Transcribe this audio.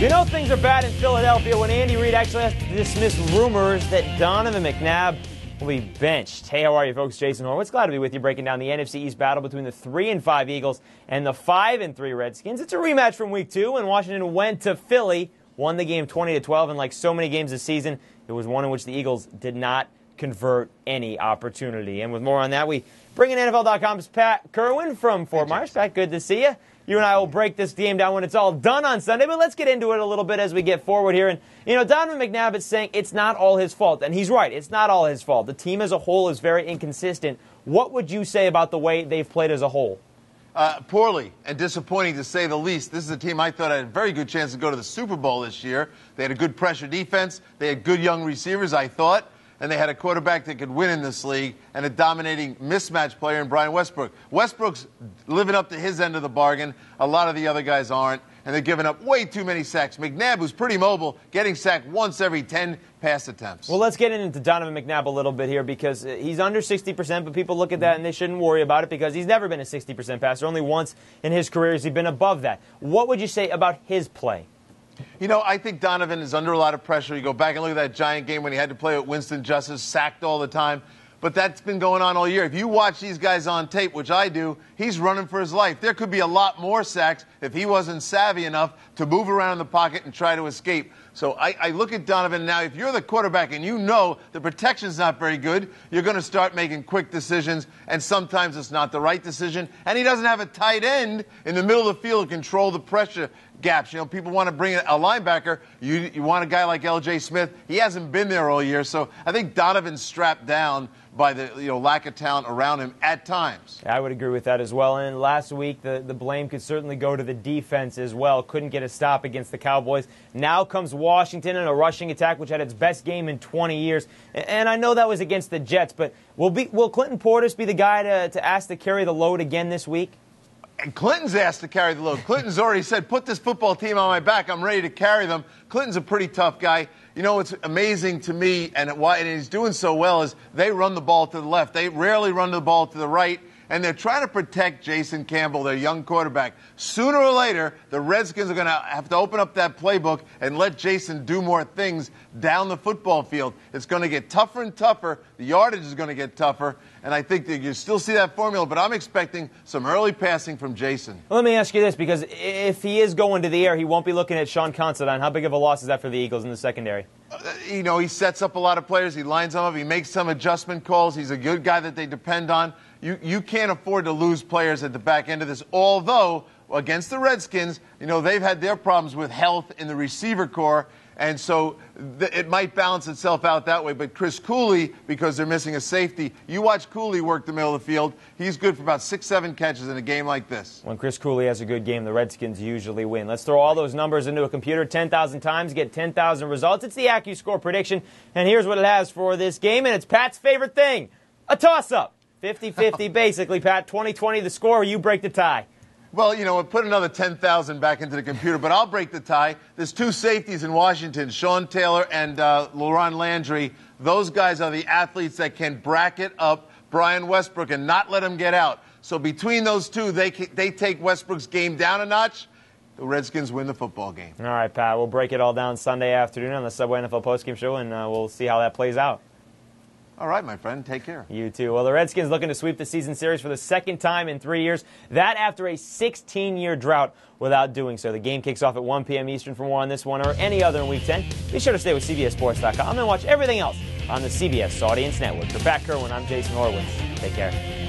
You know things are bad in Philadelphia when Andy Reid actually has to dismiss rumors that Donovan McNabb will be benched. Hey, how are you, folks? Jason Horwitz. Glad to be with you, breaking down the NFC East battle between the 3-5 Eagles and the 5-3 Redskins. It's a rematch from Week 2 when Washington went to Philly, won the game 20-12, and like so many games this season, it was one in which the Eagles did not convert any opportunity. And with more on that, we bring in NFL.com's Pat Kerwin from Fort Myers. Pat, good to see you. You and I will break this game down when it's all done on Sunday, but let's get into it a little bit as we get forward here. And, you know, Donovan McNabb is saying it's not all his fault, and he's right. It's not all his fault. The team as a whole is very inconsistent. What would you say about the way they've played as a whole? Poorly and disappointing, to say the least. This is a team I thought had a very good chance to go to the Super Bowl this year. They had a good pressure defense. They had good young receivers, I thought. And they had a quarterback that could win in this league and a dominating mismatch player in Brian Westbrook. Westbrook's living up to his end of the bargain. A lot of the other guys aren't, and they're giving up way too many sacks. McNabb, who's pretty mobile, getting sacked once every 10 pass attempts. Well, let's get into Donovan McNabb a little bit here because he's under 60%, but people look at that and they shouldn't worry about it because he's never been a 60% passer. Only once in his career has he been above that. What would you say about his play? You know, I think Donovan is under a lot of pressure. You go back and look at that Giant game when he had to play with Winston Justice, sacked all the time. But that's been going on all year. If you watch these guys on tape, which I do, he's running for his life. There could be a lot more sacks if he wasn't savvy enough to move around in the pocket and try to escape. So I look at Donovan now. If you're the quarterback and you know the protection's not very good, you're going to start making quick decisions, and sometimes it's not the right decision. And he doesn't have a tight end in the middle of the field to control the pressure gaps. You know, people want to bring a linebacker. You want a guy like L.J. Smith. He hasn't been there all year. So I think Donovan's strapped down by the lack of talent around him at times. I would agree with that as well. And last week, the blame could certainly go to the defense as well. Couldn't get a stop against the Cowboys. Now comes Washington in a rushing attack, which had its best game in 20 years. And I know that was against the Jets, but will Clinton Portis be the guy to ask to carry the load again this week? And Clinton's asked to carry the load. Clinton's already said, put this football team on my back. I'm ready to carry them. Clinton's a pretty tough guy. You know what's amazing to me and he's doing so well is they run the ball to the left. They rarely run the ball to the right. And they're trying to protect Jason Campbell, their young quarterback. Sooner or later, the Redskins are going to have to open up that playbook and let Jason do more things down the football field. It's going to get tougher and tougher. The yardage is going to get tougher. And I think that you still see that formula, but I'm expecting some early passing from Jason. Well, let me ask you this, because if he is going to the air, he won't be looking at Sean Considine. How big of a loss is that for the Eagles in the secondary? You know, he sets up a lot of players. He lines them up. He makes some adjustment calls. He's a good guy that they depend on. You can't afford to lose players at the back end of this, although against the Redskins, you know, they've had their problems with health in the receiver core, and so it might balance itself out that way. But Chris Cooley, because they're missing a safety, you watch Cooley work the middle of the field. He's good for about 6-7 catches in a game like this. When Chris Cooley has a good game, the Redskins usually win. Let's throw all those numbers into a computer 10,000 times, get 10,000 results. It's the AccuScore prediction, and here's what it has for this game, and it's Pat's favorite thing, a toss-up. 50-50 basically, Pat. 20-20 the score, you break the tie. Well, you know, we'll put another 10,000 back into the computer, but I'll break the tie. There's two safeties in Washington, Sean Taylor and Laron Landry. Those guys are the athletes that can bracket up Brian Westbrook and not let him get out. So between those two, they take Westbrook's game down a notch. The Redskins win the football game. All right, Pat. We'll break it all down Sunday afternoon on the Subway NFL postgame show, and we'll see how that plays out. All right, my friend. Take care. You too. Well, the Redskins looking to sweep the season series for the second time in 3 years. That after a 16-year drought without doing so. The game kicks off at 1 p.m. Eastern. For more on this one or any other in Week 10, be sure to stay with CBSSports.com and watch everything else on the CBS Audience Network. For Pat Kerwin, I'm Jason Horwitz. Take care.